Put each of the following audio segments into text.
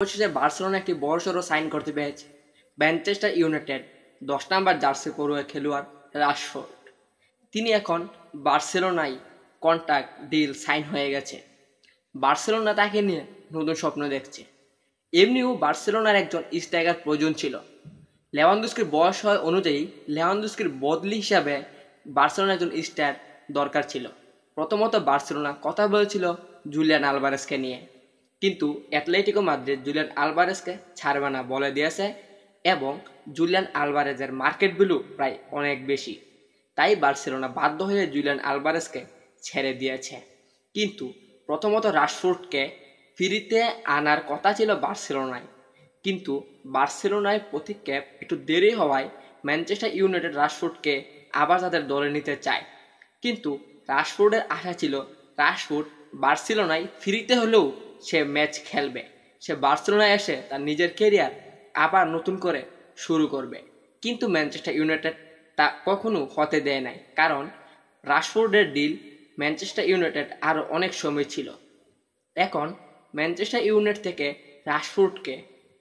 অবশেষে বার্সেলোনা একটি বড়সড় সাইন করতে পেরেছে। ম্যানচেস্টার ইউনাইটেড 10 নম্বর জার্সি পড়ুয়া খেলোয়াড় রাশফোর্ড তিনি এখন বার্সেলোনায় কন্ট্রাক্ট ডিল সাইন হয়ে গেছে। বার্সেলোনা তাকে নিয়ে নতুন স্বপ্ন দেখছে। এমনিও বার্সেলোনার একজন স্ট্রাইকার প্রয়োজন ছিল। লেভানডস্কির বয়স হয় অনুযায়ী লেভানডস্কির বদলি হিসাবে বার্সেলোনার একজন স্টার দরকার ছিল। প্রথমত বার্সেলোনা কথা বলেছিল জুলিয়ান আলভারেজকে নিয়ে, কিন্তু অ্যাটলেটিকো মাদ্রিদ জুলিয়ান আলভারেজকে ছাড়বে না বলে দিয়েছে এবং জুলিয়ান আলভারেজের মার্কেট ভ্যালু প্রায় অনেক বেশি। তাই বার্সেলোনা বাধ্য হয়ে জুলিয়ান আলভারেজকে ছেড়ে দিয়েছে। কিন্তু প্রথমত রাশফোর্ডকে ফ্রিতে আনার কথা ছিল বার্সেলোনায়, কিন্তু বার্সেলোনায় প্রতিক্ষেপ একটু দেরি হওয়ায় ম্যানচেস্টার ইউনাইটেড রাশফোর্ডকে আবার তাদের দলে নিতে চায়। কিন্তু রাশফোর্ডের আশা ছিল রাশফোর্ড বার্সেলোনায় ফ্রিতে হলেও সে ম্যাচ খেলবে, সে বার্সেলোনায় এসে তার নিজের ক্যারিয়ার আবার নতুন করে শুরু করবে। কিন্তু ম্যানচেস্টার ইউনাইটেড তা কখনো হতে দেয় নাই, কারণ রাশফোর্ডের ডিল ম্যানচেস্টার ইউনাইটেড আরও অনেক সময় ছিল। এখন ম্যানচেস্টার ইউনাইটেড থেকে রাশফোর্ডকে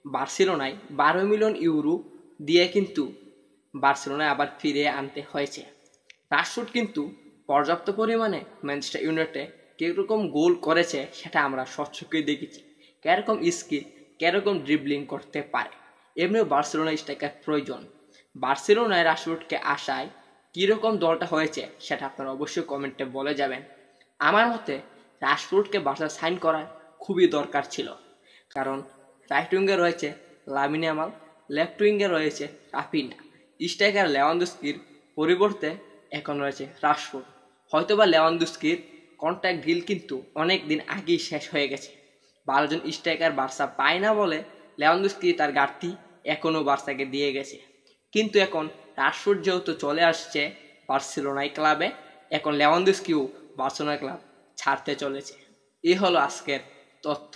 বার্সেলোনায় 12 মিলিয়ন ইউরো দিয়ে কিন্তু বার্সেলোনায় আবার ফিরিয়ে আনতে হয়েছে। রাশফোর্ড কিন্তু পর্যাপ্ত পরিমাণে ম্যানচেস্টার ইউনাইটেডে কীরকম গোল করেছে সেটা আমরা স্বচক্ষে দেখেছি, কীরকম স্কিল, কীরকম ড্রিবলিং করতে পারে। এমনিও বার্সেলোনা স্ট্রাইকার প্রয়োজন। বার্সেলোনায় রাশফোর্ডকে আসায় কীরকম দলটা হয়েছে সেটা আপনারা অবশ্যই কমেন্টে বলে যাবেন। আমার মতে রাশফোর্ডকে বার্সা সাইন করা খুবই দরকার ছিল, কারণ রাইট উইঙ্গে রয়েছে লামিন ইয়ামাল, লেফট উইঙ্গে রয়েছে রাফিনা, স্ট্রাইকার লেভানডস্কির পরিবর্তে এখন রয়েছে রাশফোর্ড। হয়তোবা লেভানডস্কির কন্ট্রাক্ট ডিল কিন্তু অনেক দিন আগেই শেষ হয়ে গেছে। 12 জন স্ট্রাইকার বার্সা পায় না বলে লেভানডস্কি তার ঘাটতি এখনও বার্সাকে দিয়ে গেছে। কিন্তু এখন রাশফোর্ড যেহেতু চলে আসছে বার্সেলোনায় ক্লাবে, এখন লেভানডস্কিও বার্সেলোনা ক্লাব ছাড়তে চলেছে। এই হলো আজকের তথ্য।